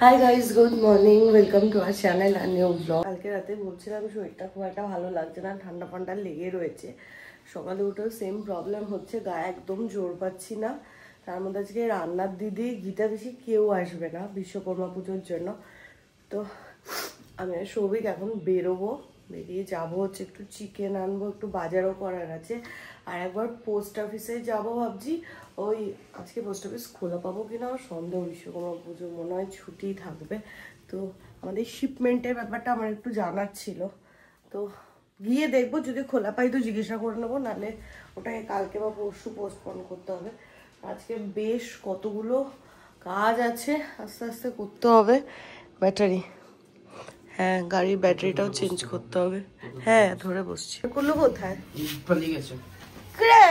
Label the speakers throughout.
Speaker 1: High guys, good morning, welcome to our channel আর new blog. কালকে রাতে বলছিলাম শরীরটা খুব একটা ভালো লাগছে না, ঠান্ডা ফান্ডা লেগে রয়েছে। সকালে উঠেও সেম প্রবলেম হচ্ছে, গায়ে একদম জোর পাচ্ছি না। তার মধ্যে আজকে রান্নার দিদি গীতা বেশি কেউ আসবে না বিশ্বকর্মা পুজোর জন্য। তো আমি আর সৌভিক এখন বেরোবো, বেরিয়ে যাবো হচ্ছে একটু চিকেন আনবো, একটু বাজারও করার আছে। আর একবার পোস্ট অফিসে যাবো ভাবছি। ওই আজকে পোস্ট অফিস খোলা পাবো কিনা আমার সন্দেহ, বিশ্বকর্মা পুজো মনে হয় ছুটি থাকবে। তো আমাদের শিপমেন্টের ব্যাপারটা আমার একটু জানার ছিল, তো গিয়ে দেখবো, যদি খোলা পাই তো জিজ্ঞাসা করে নেবো, নাহলে ওটাকে কালকে বা পরশু পোস্টপোন করতে হবে। আজকে বেশ কতগুলো কাজ আছে, আস্তে আস্তে করতে হবে। ব্যাটারি, হ্যাঁ গাড়ির ব্যাটারিটাও চেঞ্জ করতে হবে। হ্যাঁ ধরে বসছি। করলো কোথায় পালিয়ে গেছে রে?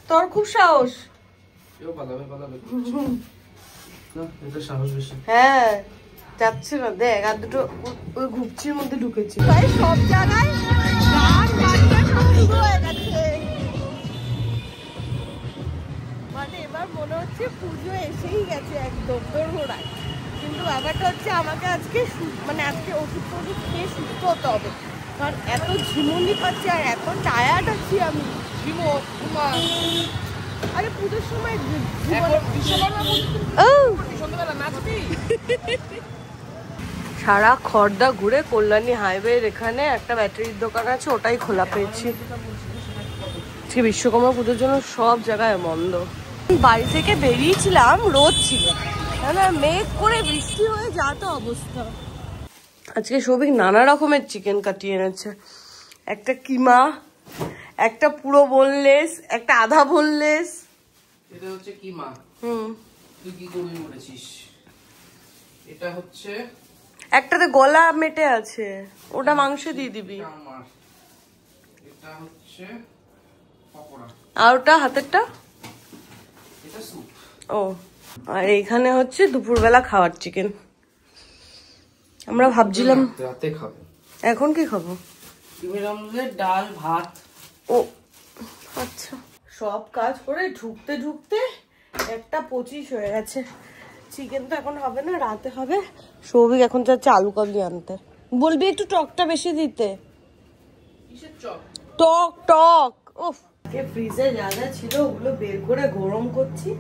Speaker 1: তোর খুব সাহস। হ্যাঁ যাচ্ছে না, দেখ আর দুটো ওই ঘুপচির মধ্যে ঢুকেছি। সব জায়গায় মানে এবার মনে হচ্ছে পুজো এসেই গেছে একদম দোড়গোড়ায়। কিন্তু ব্যাপারটা হচ্ছে আমাকে আজকে মানে আজকে ওষুধ টষুধ খেয়ে সুস্থ হতে হবে, কারণ এত ঝিমুনি পাচ্ছি আর এত টায়ার্ড আছি আমি। আরে পুজোর সময় সারা খড়দা ঘুরে কল্যাণী হাইওয়ের এখানে একটা ব্যাটারির দোকান আছে, ওটাই খোলা পেয়েছি। আজকে বিশ্বকর্মা পুজোর জন্য সব জায়গায় বন্ধ। বাড়ি থেকে বেরিয়েছিলাম, রোদ ছিল, না মেঘ করে বৃষ্টি হয়ে যাতো অবস্থা। আজকে সৌভিক নানা রকমের চিকেন কাটিয়ে এনেছে, একটা কিমা, একটা পুরো বোনলেস, একটা আধা বোনলেস।
Speaker 2: এটা হচ্ছে কিমা। তুই কি করবি বলেছিস? এটা হচ্ছে
Speaker 1: একটাতে গলা মেটে আছে, ওটা মাংস দিয়ে দিবি।
Speaker 2: এটা হচ্ছে পকোড়া,
Speaker 1: আর ওটা হাতেরটা
Speaker 2: এটা স্যুপ।
Speaker 1: ও, আর এইখানে হচ্ছে দুপুরবেলা খাওয়ার চিকেন। আমরা ভাবছিলাম
Speaker 2: রাতে খাবো।
Speaker 1: এখন কি খাবো?
Speaker 2: ডিমের অমলেট, ডাল, ভাত।
Speaker 1: ও আচ্ছা, সব কাজ করে ঢুকতে ঢুকতে 1:25 হয়ে গেছে। চিকেন তো এখন হবে না, রাতে হবে। সৌভিক এখন যাচ্ছে আলু কাবলি আনতে। বলবি একটু টকটা বেশি দিতে।
Speaker 2: কিসের চপ?
Speaker 1: টক টক। উফ, ফ্রিজে যা যা ছিল ওগুলো বের করে গরম করছি।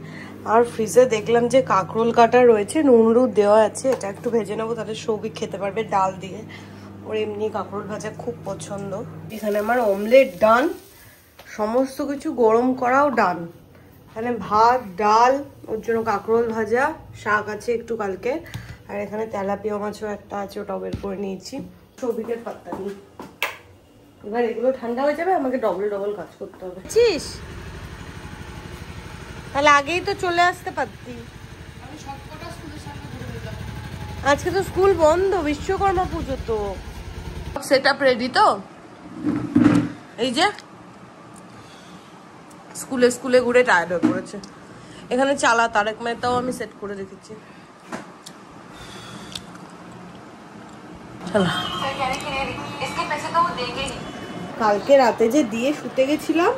Speaker 1: আর ফ্রিজে দেখলাম যে কাঁকরোল কাটা রয়েছে, নুন হলুদ দেওয়া আছে, এটা একটু ভেজে নেবো, তাহলে সৌভিক খেতে পারবে ডাল দিয়ে। ওর এমনি কাঁকরোল ভাজা খুব পছন্দ। এখানে আমার অমলেট ডান, সমস্ত কিছু গরম করাও ডান। এখানে ভাত, ডাল, ওর জন্য কাঁকরোল ভাজা, শাক আছে একটু কালকে, আর এখানে তেলাপিয়া মাছও একটা আছে, ওটাও বের করে নিয়েছি। সৌভিকের পাত্তা নেই। এবার এগুলো ঠান্ডা হয়ে যাবে, আমাকে ডবল ডবল কাজ করতে হবে। চিস তাহলে আগেই তো চলে আসতে পারতি। আজকে তো স্কুল বন্ধ, বিশ্বকর্মা পুজো তো। সেট আপ রেডি তো? এই যে স্কুলে স্কুলে ঘুরে টায়ার্ড হয়ে পড়েছে। এখানে চালা তারেক মেহতাও আমি সেট করে রেখেছি। কালকে রাতে যে দিয়ে শুতে গেছিলাম,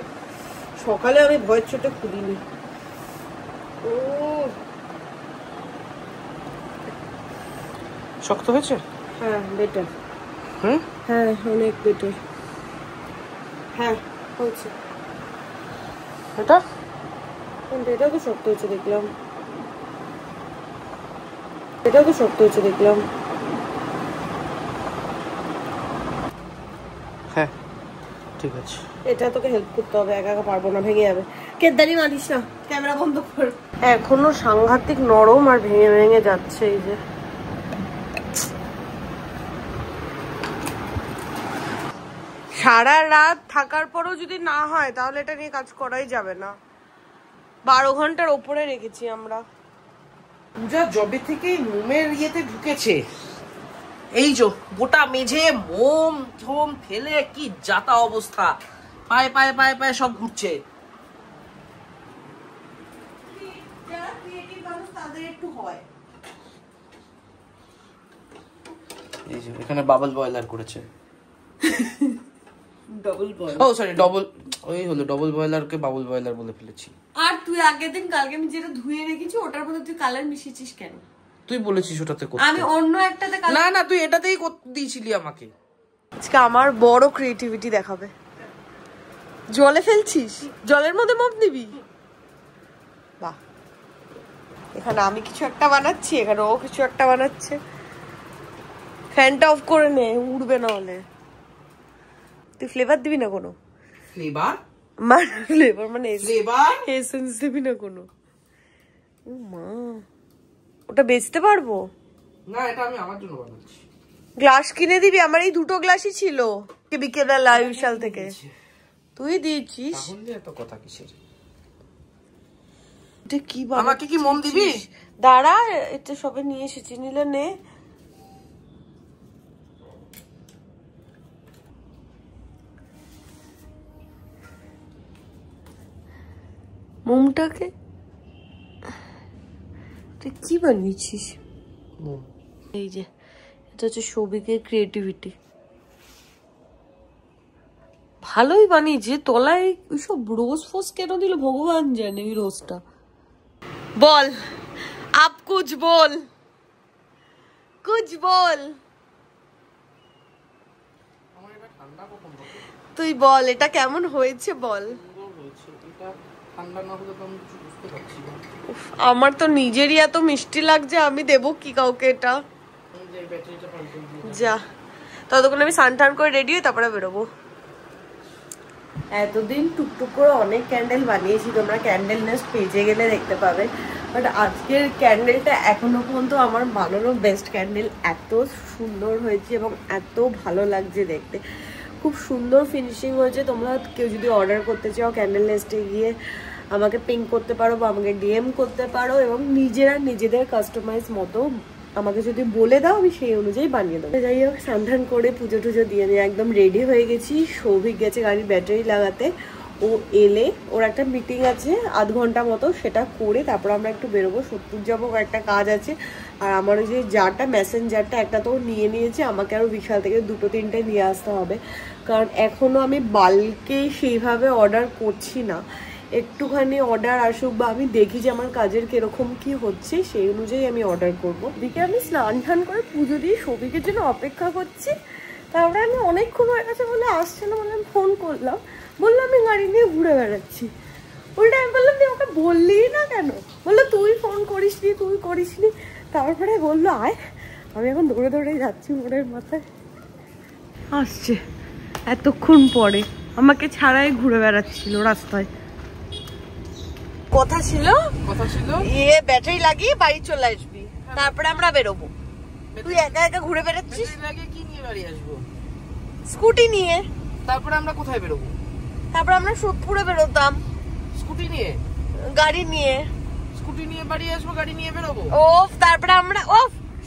Speaker 1: সকালে আমি ভয়ের চোটে খুলিনি। ও
Speaker 2: শক্ত হয়েছে?
Speaker 1: হ্যাঁ বেটার। হ্যাঁ অনেক বেটার। হ্যাঁ হয়েছে।
Speaker 2: এটা
Speaker 1: এটাও তো শক্ত হয়েছে দেখলাম, এটাও তো শক্ত হয়েছে দেখলাম।
Speaker 2: হ্যাঁ ঠিক আছে।
Speaker 1: এটা তোকে হেল্প করতে হবে, একা একা পারবো না, ভেঙে যাবে। কেদারি মারিস না, ক্যামেরা বন্ধ কর। এখনো সাংঘাতিক নরম আর ভেঙে ভেঙে যাচ্ছে। এই যে সারা রাত থাকার পরও যদি না হয় তাহলে এটা নিয়ে কাজ করাই যাবে না। 12 ঘন্টার ওপরে রেখেছি আমরা।
Speaker 2: পূজা জবে থেকে মোমের ইয়েতে ঢুকেছে, এই যে গোটা মেঝে মোম ঠোম ফেলে কি যাতা অবস্থা, পায়ে পায়ে পায়ে পায়ে সব ঘুরছে।
Speaker 1: যারা ক্রিয়েটিভ মানুষ তাদের একটু হয়।
Speaker 2: এই যে এখানে বাবল বয়লার করেছে।
Speaker 1: ডবল বয়লার,
Speaker 2: ও সরি ডবল, ওই হলো ডবল বয়লারকে বাবল বয়লার বলে ফেলেছি।
Speaker 1: আর তুই আগের দিন কালকে আমি যেটা ধুয়ে রেখেছি ওটার মধ্যে তুই কালার মিশিয়েছিস কেন?
Speaker 2: তুই বলেছিস ওটাতে করতে।
Speaker 1: আমি অন্য একটাতে
Speaker 2: না না, তুই এটাতেই করতে দিয়েছিলি আমাকে।
Speaker 1: আজকে আমার বড় ক্রিয়েটিভিটি দেখাবে। জলে ফেলছিস? জলের মধ্যে মপ নিবি? বাহ, এখানে আমি কিছু একটা বানাচ্ছি, এখানে ও কিছু একটা বানাচ্ছে। ফ্যানটা অফ করে নে, উড়বে না হলে। তুই ফ্লেভার দিবি না কোনো?
Speaker 2: ফ্লেভার
Speaker 1: মানে এসেন্স দিবি না কোনো? ও মা, ওটা বেচতে পারবো
Speaker 2: না, এটা আমি আমার জন্য বানাচ্ছি।
Speaker 1: গ্লাস কিনে দিবি? আমার এই দুটো গ্লাসই ছিল বিকেলবেলা বিশাল থেকে। তুই দিয়েছিস?
Speaker 2: এত কথা কিসের?
Speaker 1: কি
Speaker 2: আমাকে কি মন দিবি?
Speaker 1: দাঁড়া, এটা সবে নিয়ে এসেছি, নিলে নে। মোমটাকে কি বানিয়েছিস? এই যে এটা হচ্ছে সৌভিকের ক্রিয়েটিভিটি। ভালোই বানিয়েছে। তলায় ওইসব রোজ ফোজ কেন দিল ভগবান জানে। ওই রোজটা বল, আপ কুছ বল, কুছ বল। তুই বল এটা কেমন হয়েছে বল। আমার তো নিজেরই এত মিষ্টি লাগছে, আমি দেবো কি কাউকে এটা? যা, ততক্ষণ আমি স্নান টান করে রেডি হই, তারপরে বেরোবো। এতদিন টুকটুক করে অনেক ক্যান্ডেল বানিয়েছি, তোমরা ক্যান্ডেল নেস্ট পেজে গেলে দেখতে পাবে। বাট আজকের ক্যান্ডেলটা এখনো পর্যন্ত আমার বানানো বেস্ট ক্যান্ডেল। এত সুন্দর হয়েছে এবং এত ভালো লাগছে দেখতে। খুব সুন্দর ফিনিশিং হয়েছে। তোমরা কেউ যদি অর্ডার করতে চাও ক্যান্ডেল নেস্টে গিয়ে আমাকে পিং করতে পারো বা আমাকে ডিএম করতে পারো, এবং নিজেরা নিজেদের কাস্টমাইজ মতো আমাকে যদি বলে দাও আমি সেই অনুযায়ী বানিয়ে দেবো। যাই হোক, স্নান করে পুজো টুজো দিয়ে নিয়ে একদম রেডি হয়ে গেছি। সৌভিক গেছে গাড়ির ব্যাটারি লাগাতে। ও এলে ওর একটা মিটিং আছে আধ ঘন্টা মতো, সেটা করে তারপর আমরা একটু বেরোবো। সত্যি যাবো, একটা কাজ আছে। আর আমার ওই যে জারটা, মেসেঞ্জারটা একটা তো নিয়ে নিয়েছে, আমাকে আরও বিশাল থেকে 2-3টে নিয়ে আসতে হবে। কারণ এখনও আমি বাল্কে সেইভাবে অর্ডার করছি না। একটুখানি অর্ডার আসুক বা আমি দেখি যে আমার কাজের কিরকম কি হচ্ছে, সেই অনুযায়ী আমি অর্ডার করব। দিকে আমি স্নান টান করে পুজো দিয়ে সৌভিকের জন্য অপেক্ষা করছি। তারপরে আমি অনেকক্ষণ হয়ে গেছে বলে আসছে না, বলে আমি ফোন করলাম, বললাম আমি গাড়ি নিয়ে ঘুরে বেড়াচ্ছি। উল্টা আমি বললাম তুই ওকে বললি না কেন? বললো তুই ফোন করিসনি, তুই করিসনি। তারপরে বললো আয়। আমি এখন দৌড়ে দৌড়ে যাচ্ছি মোড়ের মাথায়। আসছে এতক্ষণ পরে, আমাকে ছাড়াই ঘুরে বেড়াচ্ছিল রাস্তায়। কথা ছিল ব্যাটারি লাগিয়ে বাড়ি চলে আসবি, তারপরে আমরা বেরোবো। তুই একা একা ঘুরে বেড়াচ্ছিস।
Speaker 2: কি নিয়ে বাড়ি আসবো?
Speaker 1: স্কুটি নিয়ে।
Speaker 2: তারপরে আমরা কোথায় বেরোবো?
Speaker 1: তারপরে আমরা সোদপুরে বেরোতাম।
Speaker 2: স্কুটি নিয়ে?
Speaker 1: গাড়ি নিয়ে।
Speaker 2: স্কুটি নিয়ে বাড়ি আসবো, গাড়ি নিয়ে বেরোবো।
Speaker 1: ওফ, তারপরে আমরা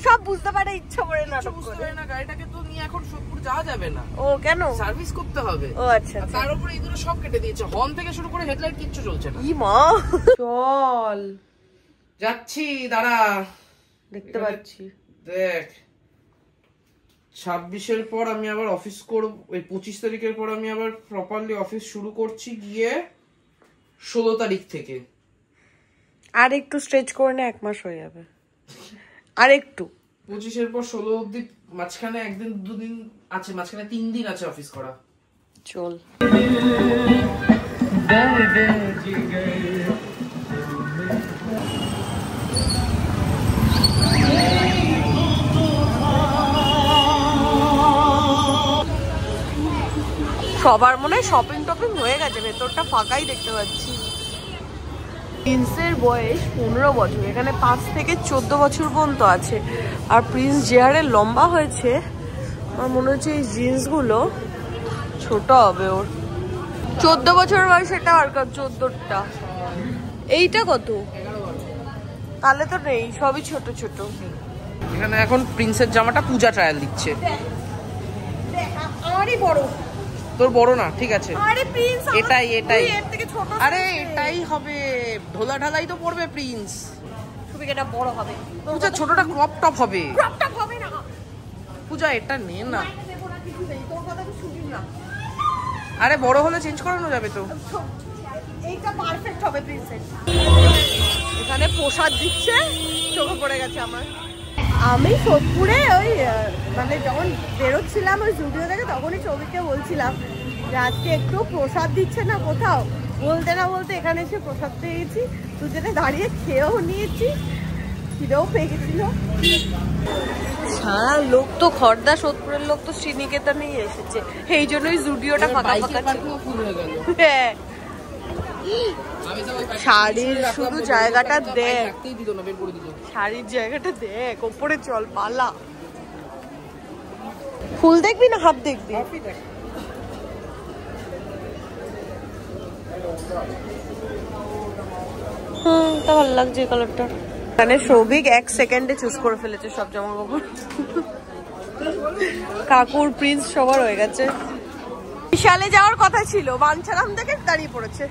Speaker 1: সব বুঝতে পারে ইচ্ছা করে নাটক করে
Speaker 2: না। গাড়িটাকে তো নিয়ে এখন সোদপুর যাওয়া যাবে না।
Speaker 1: ও কেন?
Speaker 2: সার্ভিস করতে হবে।
Speaker 1: ও আচ্ছা।
Speaker 2: তার উপরে এইগুলো সব কেটে দিয়েছে, হর্ন থেকে শুরু করে হেডলাইট কিচ্ছু চলছে না।
Speaker 1: ই মা, চল
Speaker 2: যাচ্ছি, দাঁড়া।
Speaker 1: দেখতে পাচ্ছি,
Speaker 2: দেখ 26-এর পর আমি আবার অফিস করব। ওই 25 তারিখের পর আমি আবার প্রপারলি অফিস শুরু করছি, গিয়ে 16 তারিখ থেকে।
Speaker 1: আর একটু স্ট্রেচ করে না, 1 মাস হয়ে যাবে। আর একটু
Speaker 2: 25-এর পর 16 অবধি মাঝখানে 1-2 দিন আছে, মাঝখানে 3 দিন আছে অফিস করা।
Speaker 1: চল। সবার মনে হয় শপিং টপিং হয়ে গেছে, ভেতরটা ফাঁকাই দেখতে পাচ্ছি। প্রিন্সের বয়স 15 বছর, এখানে 5 থেকে 14 বছর পর্যন্ত আছে। আর প্রিন্স যে হারে লম্বা হয়েছে, আমার মনে হচ্ছে এই জিন্সগুলো ছোট হবে ওর। 14 বছর বয়স এটা, আর 14টা। এইটা কত? তাহলে তো নেই, সবই ছোট ছোট।
Speaker 2: এখানে এখন প্রিন্সের জামাটা পূজা ট্রায়াল দিচ্ছে।
Speaker 1: আমারই বড়,
Speaker 2: তোর বড় না, ঠিক আছে।
Speaker 1: আরে প্রিন্স
Speaker 2: এটাই
Speaker 1: এর থেকে ছোট।
Speaker 2: আরে এটাই হবে, ঢোলা ঢালাই তো পড়বে প্রিন্স।
Speaker 1: তুমি এটা বড় হবে।
Speaker 2: পূজা ছোটটা ক্রপ টপ হবে।
Speaker 1: ক্রপ টপ হবে না
Speaker 2: পূজা, এটা নে না।
Speaker 1: তোর কথা তো শুনি না।
Speaker 2: আরে বড় হলে চেঞ্জ করানো যাবে তো।
Speaker 1: এইটা পারফেক্ট হবে প্রিন্সের। এখানে প্রসাদ দিচ্ছে, চোখে পড়ে গেছে আমার। আমি সোদপুরে ওই মানে যখন বেরোচ্ছিলাম ওই স্টুডিও থেকে তখনই ছবিকে বলছিলাম যে আজকে একটু প্রসাদ দিচ্ছে না কোথাও, বলতে না বলতে এখানে এসে প্রসাদ পেয়ে গেছি, দুজনে দাঁড়িয়ে খেয়েও নিয়েছি, খিদেও পেয়ে গেছিল। হ্যাঁ, লোক তো খড়দা সোদপুরের লোক তো শ্রীনিকেতনেই এসেছে, এই জন্যই স্টুডিওটা ফাঁকা ফাঁকা ছিল। হ্যাঁ, শাড়ির শুধু জায়গাটা দেখ, শাড়ির জায়গাটা দেখ, ওপরে চল পালা। ফুল দেখবি না হাত দেখবি? তা ভালো লাগছে কালারটা। এখানে সৌভিক 1 সেকেন্ডে চুজ করে ফেলেছে সব জামা কাপড়। কাকুর প্রিন্স সবার হয়ে গেছে। বিশালে যাওয়ার কথা ছিল, বাঞ্ছারাম থেকে দাঁড়িয়ে পড়েছে।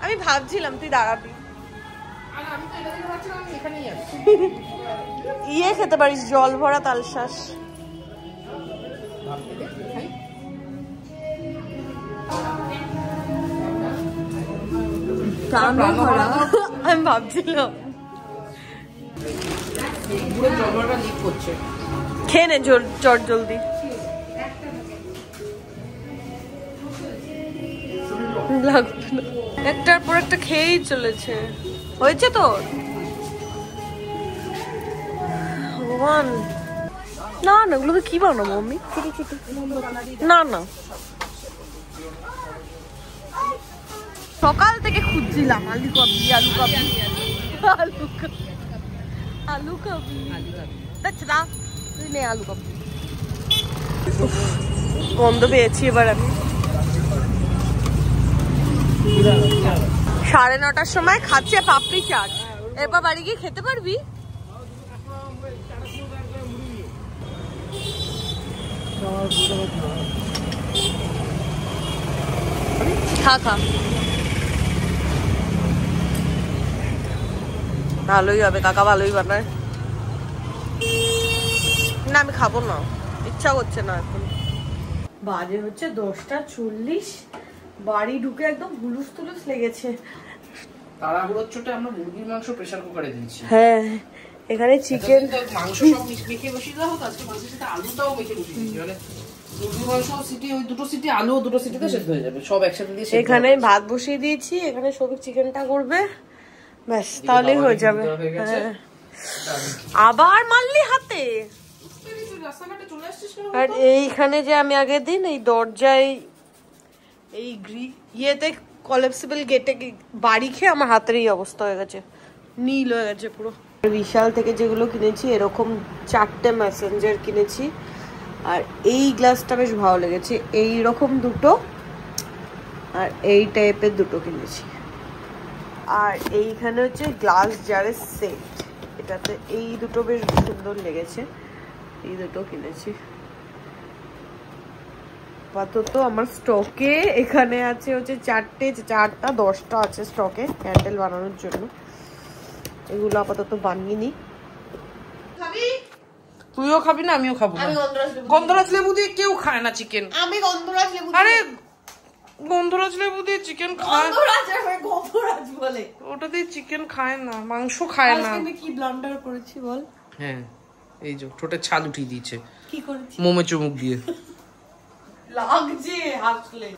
Speaker 1: আমি ভাবছিলাম তুই দাঁড়াবি, ইয়ে খেতে পারিস জল ভরা তালশাঁস। আমি ভাবছিলাম খেয়ে নে চট জলদি। লাগবে না, একটার পর একটা খেয়েই চলেছে। হয়েছে তোর? ভগবান, না না ওগুলোকে কি বানাবো আমি? না না, সকাল থেকে খুঁজছিলাম আলু কাবলি, আলু কাবলি, আলু কাবলি, আলু কাবলি। তাছাড়া তুই নে আলু কাবলি। গন্ধ পেয়েছি এবার আমি। 9:30টার সময় খাচ্ছে পাপড়ি চাট, এরপর বাড়ি গিয়ে খেতে পারবি? খা খা, ভালোই হবে, কাকা ভালোই বানায়। না আমি খাবো না, ইচ্ছা করছে না এখন। বাজে হচ্ছে 10:40, বাড়ি ঢুকে একদম হুলুস তুলুস লেগেছে।
Speaker 2: তাড়াহুড়োর চোটে আমরা মুরগির মাংস প্রেসার কুকারে দিয়েছি।
Speaker 1: হ্যাঁ, এখানে চিকেন
Speaker 2: মাংস সব মেখে বসিয়ে দেওয়া হতো, আজকে মাংসের সাথে আলুটাও মেখে বসিয়ে দিয়েছি। মানে মুরগির মাংস সিটি, ওই দুটো সিটি আলু, দুটো সিটিতে সেদ্ধ হয়ে যাবে, সব একসাথে দিয়ে।
Speaker 1: এখানে ভাত বসিয়ে দিয়েছি, এখানে সবই চিকেনটা করবে, ব্যাস তাহলেই হয়ে যাবে। হ্যাঁ, আবার মারলি হাতে। আর এইখানে যে আমি আগের দিন এই দরজায় এই ইয়েতে কলেপসিবল গেটে বাড়ি খেয়ে আমার হাতের এই অবস্থা হয়ে গেছে, নীল হয়ে গেছে পুরো। বিশাল থেকে যেগুলো কিনেছি এরকম 4টে মেসেঞ্জার কিনেছি, আর এই গ্লাসটা বেশ ভালো লেগেছে, এই রকম দুটো আর এই টাইপের দুটো কিনেছি। আর এইখানে হচ্ছে গ্লাস জারের সেট, এটাতে এই দুটো বেশ সুন্দর লেগেছে, এই দুটো কিনেছি। আপাতত আমার স্টকে এখানে আছে হচ্ছে 4টা 10টা আছে স্টকে ক্যান্ডেল বানানোর জন্য, এগুলো আপাতত বানিয়ে নি।
Speaker 2: তুইও খাবি না? আমিও খাবো না। গন্ধরাজ লেবু দিয়ে কেউ খায় না চিকেন।
Speaker 1: আমি গন্ধরাজ লেবু,
Speaker 2: আরে গন্ধরাজ লেবু দিয়ে চিকেন খায়,
Speaker 1: গন্ধরাজ বলে
Speaker 2: ওটা দিয়ে চিকেন খায় না, মাংস খায় না।
Speaker 1: আমি কি ব্লান্ডার করেছি বল?
Speaker 2: হ্যাঁ, এই যে ঠোঁটে ছাল উঠিয়ে দিয়েছে।
Speaker 1: কি করেছি?
Speaker 2: মোমে চুমুক দিয়ে
Speaker 1: লাগছে হাসলে।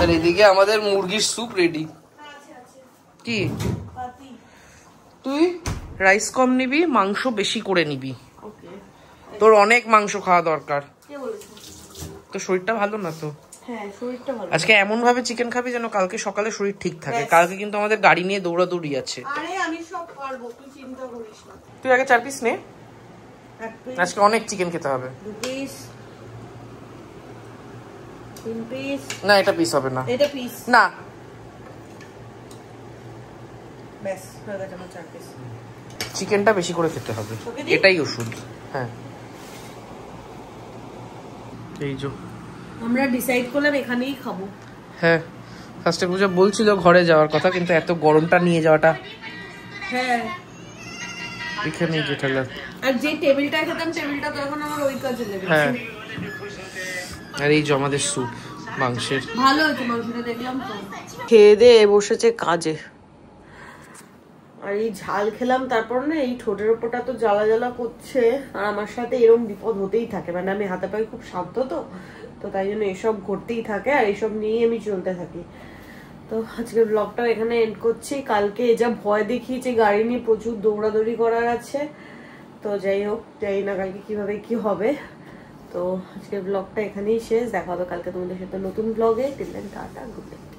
Speaker 2: আর এদিকে আমাদের মুরগির স্যুপ রেডি। কি তুই রাইস কম নিবি, মাংস বেশি করে নিবি, তোর অনেক মাংস খাওয়া দরকার। তোর শরীরটা ভালো না তো?
Speaker 1: হ্যাঁ, শরীরটা ভালো।
Speaker 2: আজকে এমন ভাবে চিকেন খাবি যেন কালকে সকালে শরীর ঠিক থাকে। কালকে কিন্তু আমাদের গাড়ি নিয়ে দৌড়াদৌড়ি আছে।
Speaker 1: আরে আমি সব পারবো, তুই চিন্তা করিস না।
Speaker 2: তুই আগে 4 পিস নে, আজকে অনেক চিকেন খেতে হবে।
Speaker 1: 2 পিস, 3 পিস।
Speaker 2: না, এটা পিস হবে না,
Speaker 1: এটা পিস
Speaker 2: না।
Speaker 1: বেশ হয়ে গেছে আমার 4 পিস।
Speaker 2: চিকেনটা বেশি করে খেতে হবে, এটাই ওষুধ। হ্যাঁ, এই যে
Speaker 1: আমরা ডিসাইড করলাম এখানেই খাবো।
Speaker 2: হ্যাঁ, ফার্স্টে পূজা বলছিল ঘরে যাওয়ার কথা, কিন্তু এত গরমটা নিয়ে যাওয়াটা।
Speaker 1: হ্যাঁ,
Speaker 2: এখানেই যেটা লাগে।
Speaker 1: আর যে টেবিলটা খেতাম টেবিলটা তো এখন আমার ওই কাজে লেগেছে।
Speaker 2: হ্যাঁ, আর এই যে আমাদের স্যুপ মাংসের,
Speaker 1: ভালো হয়েছে মাংসটা, দেখলাম তো। খেয়ে দিয়ে বসেছে কাজে। আর এই ঝাল খেলাম, তারপর না এই ঠোঁটের ওপরটা তো জ্বালা জ্বালা করছে। আর আমার সাথে এরকম বিপদ হতেই থাকে, মানে আমি হাতে পায়ে খুব শান্ত, তো তাই জন্য এসব ঘটতেই থাকে আর এসব নিয়েই আমি চলতে থাকি। তো আজকের ব্লগটা এখানে এন্ড করছি। কালকে যা ভয় দেখিয়েছে গাড়ি নিয়ে, প্রচুর দৌড়াদৌড়ি করার আছে। তো যাই হোক, জানি না কালকে কিভাবে কি হবে। তো আজকের ব্লগটা এখানেই শেষ। দেখা হবে কালকে তোমাদের সাথে নতুন ব্লগে। Till then tata, good night.